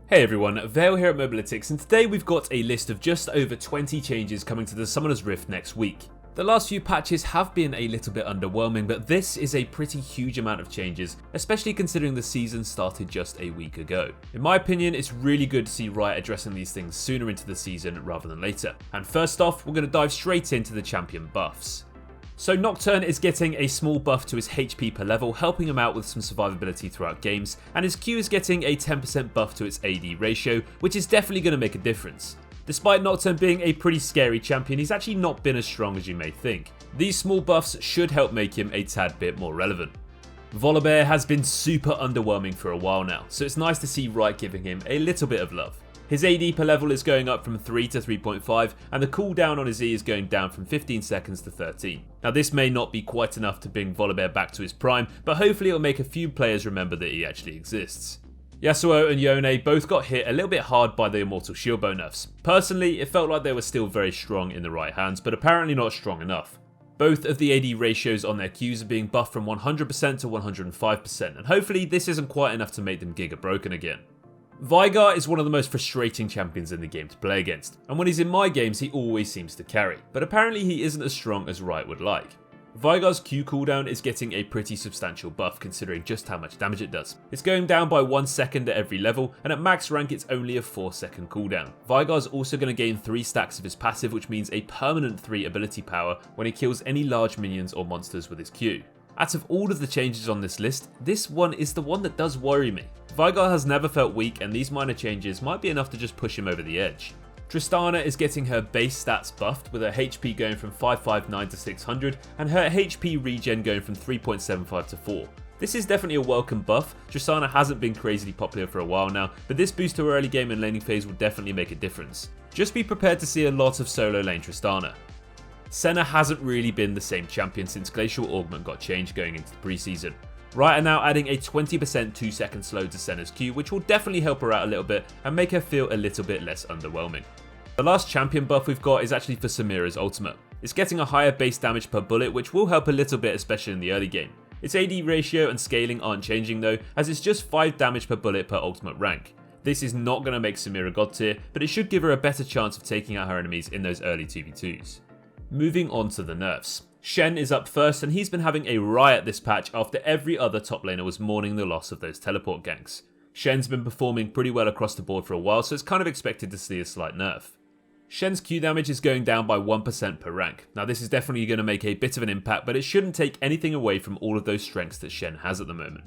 Hey everyone, Vale here at Mobalytics, and today we've got a list of just over 20 changes coming to the Summoner's Rift next week. The last few patches have been a little bit underwhelming, but this is a pretty huge amount of changes, especially considering the season started just a week ago. In my opinion, it's really good to see Riot addressing these things sooner into the season rather than later. And first off, we're going to dive straight into the champion buffs. So Nocturne is getting a small buff to his HP per level, helping him out with some survivability throughout games, and his Q is getting a 10% buff to its AD ratio, which is definitely going to make a difference. Despite Nocturne being a pretty scary champion, he's actually not been as strong as you may think. These small buffs should help make him a tad bit more relevant. Volibear has been super underwhelming for a while now, so it's nice to see Riot giving him a little bit of love. His AD per level is going up from 3 to 3.5, and the cooldown on his E is going down from 15 seconds to 13. Now this may not be quite enough to bring Volibear back to his prime, but hopefully it'll make a few players remember that he actually exists. Yasuo and Yone both got hit a little bit hard by the Immortal Shield bow nerfs. Personally, it felt like they were still very strong in the right hands, but apparently not strong enough. Both of the AD ratios on their Qs are being buffed from 100% to 105%, and hopefully this isn't quite enough to make them giga broken again. Veigar is one of the most frustrating champions in the game to play against, and when he's in my games he always seems to carry, but apparently he isn't as strong as Riot would like. Veigar's Q cooldown is getting a pretty substantial buff considering just how much damage it does. It's going down by 1 second at every level, and at max rank it's only a 4-second cooldown. Veigar's also going to gain 3 stacks of his passive, which means a permanent 3 ability power when he kills any large minions or monsters with his Q. Out of all of the changes on this list, this one is the one that does worry me. Veigar has never felt weak, and these minor changes might be enough to just push him over the edge. Tristana is getting her base stats buffed, with her HP going from 559 to 600 and her HP regen going from 3.75 to 4. This is definitely a welcome buff. Tristana hasn't been crazily popular for a while now, but this boost to her early game and laning phase will definitely make a difference. Just be prepared to see a lot of solo lane Tristana. Senna hasn't really been the same champion since Glacial Augment got changed going into the preseason. Riot are now adding a 20% 2-second slow to Senna's Q, which will definitely help her out a little bit and make her feel a little bit less underwhelming. The last champion buff we've got is actually for Samira's ultimate. It's getting a higher base damage per bullet, which will help a little bit, especially in the early game. Its AD ratio and scaling aren't changing though, as it's just 5 damage per bullet per ultimate rank. This is not going to make Samira god tier, but it should give her a better chance of taking out her enemies in those early 2v2s. Moving on to the nerfs. Shen is up first, and he's been having a riot this patch after every other top laner was mourning the loss of those teleport ganks. Shen's been performing pretty well across the board for a while, so it's kind of expected to see a slight nerf. Shen's Q damage is going down by 1% per rank. Now this is definitely going to make a bit of an impact, but it shouldn't take anything away from all of those strengths that Shen has at the moment.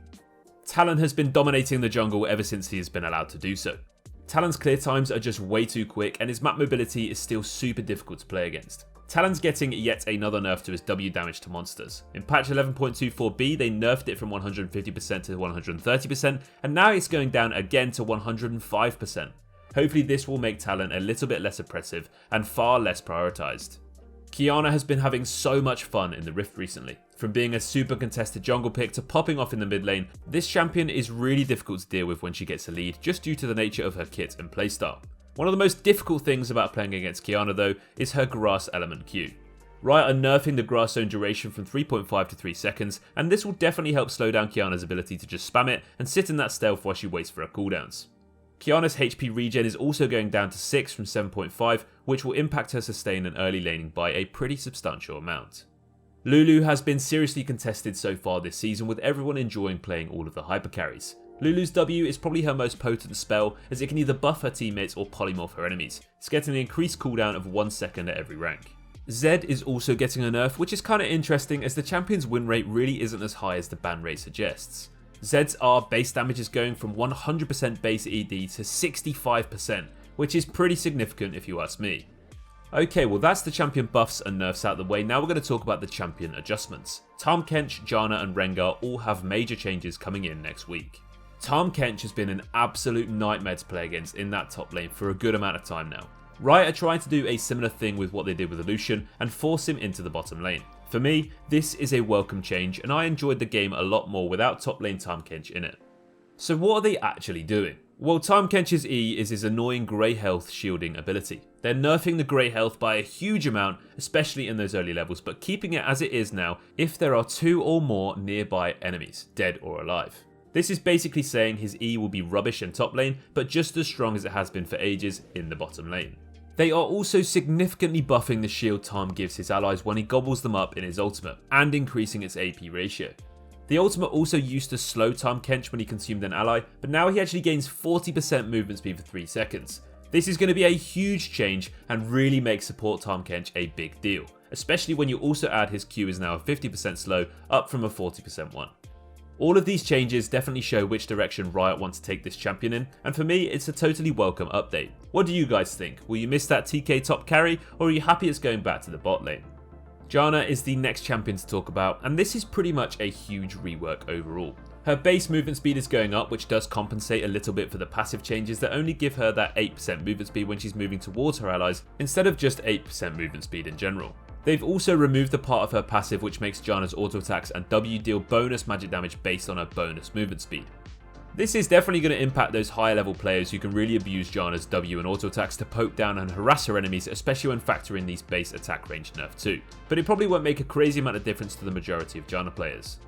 Talon has been dominating the jungle ever since he has been allowed to do so. Talon's clear times are just way too quick, and his map mobility is still super difficult to play against. Talon's getting yet another nerf to his W damage to monsters. In patch 11.24b, they nerfed it from 150% to 130%, and now it's going down again to 105%. Hopefully this will make Talon a little bit less oppressive and far less prioritized. Qiyana has been having so much fun in the Rift recently. From being a super contested jungle pick to popping off in the mid lane, this champion is really difficult to deal with when she gets a lead, just due to the nature of her kit and playstyle. One of the most difficult things about playing against Qiyana though is her grass element Q. Riot are nerfing the grass zone duration from 3.5 to 3 seconds, and this will definitely help slow down Qiyana's ability to just spam it and sit in that stealth while she waits for her cooldowns. Qiyana's HP regen is also going down to 6 from 7.5, which will impact her sustain and early laning by a pretty substantial amount. Lulu has been seriously contested so far this season, with everyone enjoying playing all of the hyper carries. Lulu's W is probably her most potent spell, as it can either buff her teammates or polymorph her enemies. It's getting an increased cooldown of 1 second at every rank. Zed is also getting a nerf, which is kind of interesting as the champion's win rate really isn't as high as the ban rate suggests. Zed's R base damage is going from 100% base ED to 65%, which is pretty significant if you ask me. Okay, well that's the champion buffs and nerfs out of the way. Now we're going to talk about the champion adjustments. Tahm Kench, Janna and Rengar all have major changes coming in next week. Tahm Kench has been an absolute nightmare to play against in that top lane for a good amount of time now. Riot are trying to do a similar thing with what they did with Lucian and force him into the bottom lane. For me, this is a welcome change, and I enjoyed the game a lot more without top lane Tahm Kench in it. So what are they actually doing? Well, Tahm Kench's E is his annoying grey health shielding ability. They're nerfing the grey health by a huge amount, especially in those early levels, but keeping it as it is now if there are 2 or more nearby enemies, dead or alive. This is basically saying his E will be rubbish in top lane, but just as strong as it has been for ages in the bottom lane. They are also significantly buffing the shield Tarm gives his allies when he gobbles them up in his ultimate, and increasing its AP ratio. The ultimate also used to slow Tahm Kench when he consumed an ally, but now he actually gains 40% movement speed for 3 seconds. This is going to be a huge change and really make support Tahm Kench a big deal, especially when you also add his Q is now a 50% slow, up from a 40% one. All of these changes definitely show which direction Riot want to take this champion in, and for me it's a totally welcome update. What do you guys think? Will you miss that TK top carry, or are you happy it's going back to the bot lane? Janna is the next champion to talk about, and this is pretty much a huge rework overall. Her base movement speed is going up, which does compensate a little bit for the passive changes that only give her that 8% movement speed when she's moving towards her allies, instead of just 8% movement speed in general. They've also removed the part of her passive which makes Janna's auto attacks and W deal bonus magic damage based on her bonus movement speed. This is definitely going to impact those higher level players who can really abuse Janna's W and auto attacks to poke down and harass her enemies, especially when factoring these base attack range nerf too. But it probably won't make a crazy amount of difference to the majority of Janna players.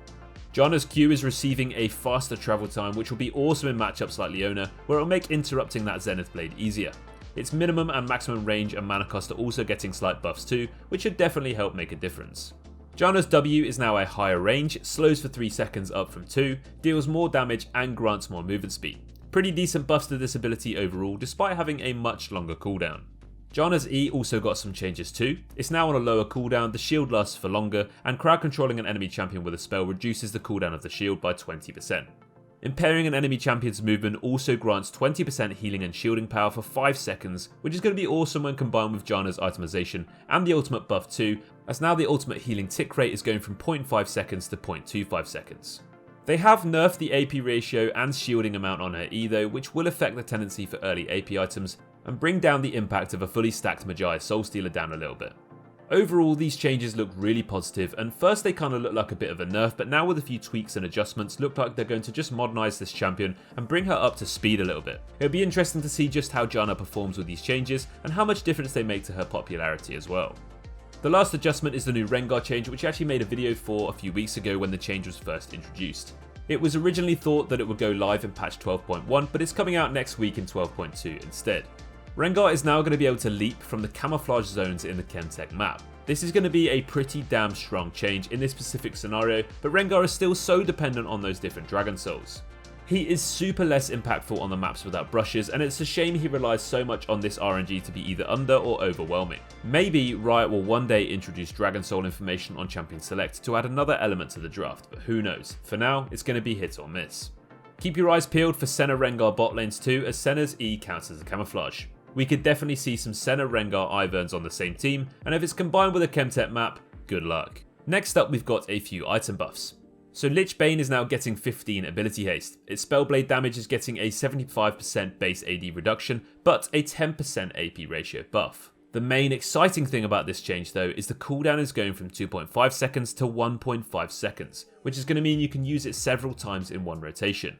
Janna's Q is receiving a faster travel time, which will be awesome in matchups like Leona, where it will make interrupting that Zenith Blade easier. Its minimum and maximum range and mana cost are also getting slight buffs too, which should definitely help make a difference. Janna's W is now a higher range, slows for 3 seconds up from 2, deals more damage and grants more movement speed. Pretty decent buffs to this ability overall, despite having a much longer cooldown. Janna's E also got some changes too. It's now on a lower cooldown, the shield lasts for longer, and crowd controlling an enemy champion with a spell reduces the cooldown of the shield by 20%. Impairing an enemy champion's movement also grants 20% healing and shielding power for 5 seconds, which is going to be awesome when combined with Janna's itemization and the ultimate buff too, as now the ultimate healing tick rate is going from 0.5 seconds to 0.25 seconds. They have nerfed the AP ratio and shielding amount on her E though, which will affect the tendency for early AP items and bring down the impact of a fully stacked Magi Soul Stealer down a little bit. Overall, these changes look really positive, and first they kind of look like a bit of a nerf, but now with a few tweaks and adjustments look like they're going to just modernise this champion and bring her up to speed a little bit. It'll be interesting to see just how Janna performs with these changes and how much difference they make to her popularity as well. The last adjustment is the new Rengar change, which I actually made a video for a few weeks ago when the change was first introduced. It was originally thought that it would go live in patch 12.1, but it's coming out next week in 12.2 instead. Rengar is now going to be able to leap from the camouflage zones in the Chemtech map. This is going to be a pretty damn strong change in this specific scenario, but Rengar is still so dependent on those different Dragon Souls. He is super less impactful on the maps without brushes, and it's a shame he relies so much on this RNG to be either under or overwhelming. Maybe Riot will one day introduce Dragon Soul information on Champion Select to add another element to the draft, but who knows. For now, it's going to be hit or miss. Keep your eyes peeled for Senna Rengar bot lanes too, as Senna's E counts as a camouflage. We could definitely see some Senna Rengar Iverns on the same team, and if it's combined with a Chemtech map, good luck. Next up, we've got a few item buffs. So Lich Bane is now getting 15 ability haste. Its Spellblade damage is getting a 75% base AD reduction, but a 10% AP ratio buff. The main exciting thing about this change though is the cooldown is going from 2.5 seconds to 1.5 seconds, which is going to mean you can use it several times in one rotation.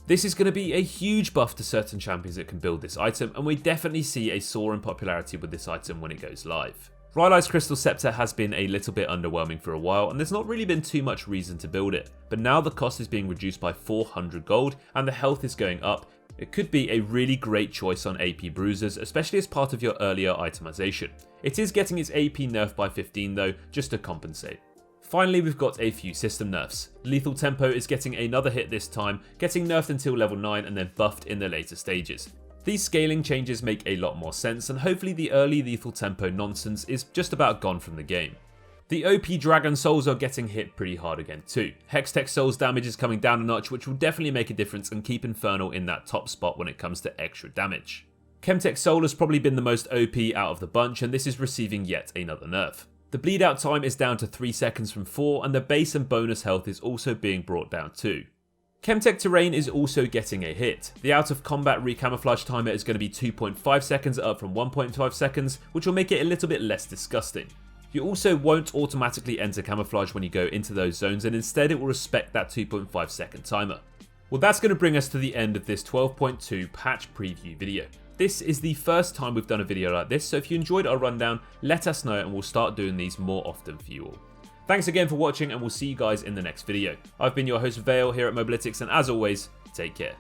This is going to be a huge buff to certain champions that can build this item, and we definitely see a soar in popularity with this item when it goes live. Rylai's Crystal Scepter has been a little bit underwhelming for a while, and there's not really been too much reason to build it, but now the cost is being reduced by 400 gold and the health is going up. It could be a really great choice on AP bruisers, especially as part of your earlier itemization. It is getting its AP nerfed by 15 though, just to compensate. Finally, we've got a few system nerfs. Lethal Tempo is getting another hit this time, getting nerfed until level 9 and then buffed in the later stages. These scaling changes make a lot more sense, and hopefully the early Lethal Tempo nonsense is just about gone from the game. The OP Dragon Souls are getting hit pretty hard again too. Hextech Souls damage is coming down a notch, which will definitely make a difference and keep Infernal in that top spot when it comes to extra damage. Chemtech Soul has probably been the most OP out of the bunch, and this is receiving yet another nerf. The bleed out time is down to 3 seconds from 4, and the base and bonus health is also being brought down too. Chemtech Terrain is also getting a hit. The out of combat recamouflage timer is going to be 2.5 seconds up from 1.5 seconds, which will make it a little bit less disgusting. You also won't automatically enter camouflage when you go into those zones, and instead it will respect that 2.5 second timer. Well, that's going to bring us to the end of this 12.2 patch preview video. This is the first time we've done a video like this, so if you enjoyed our rundown, let us know and we'll start doing these more often for you all. Thanks again for watching, and we'll see you guys in the next video. I've been your host Vale here at Mobalytics, and as always, take care.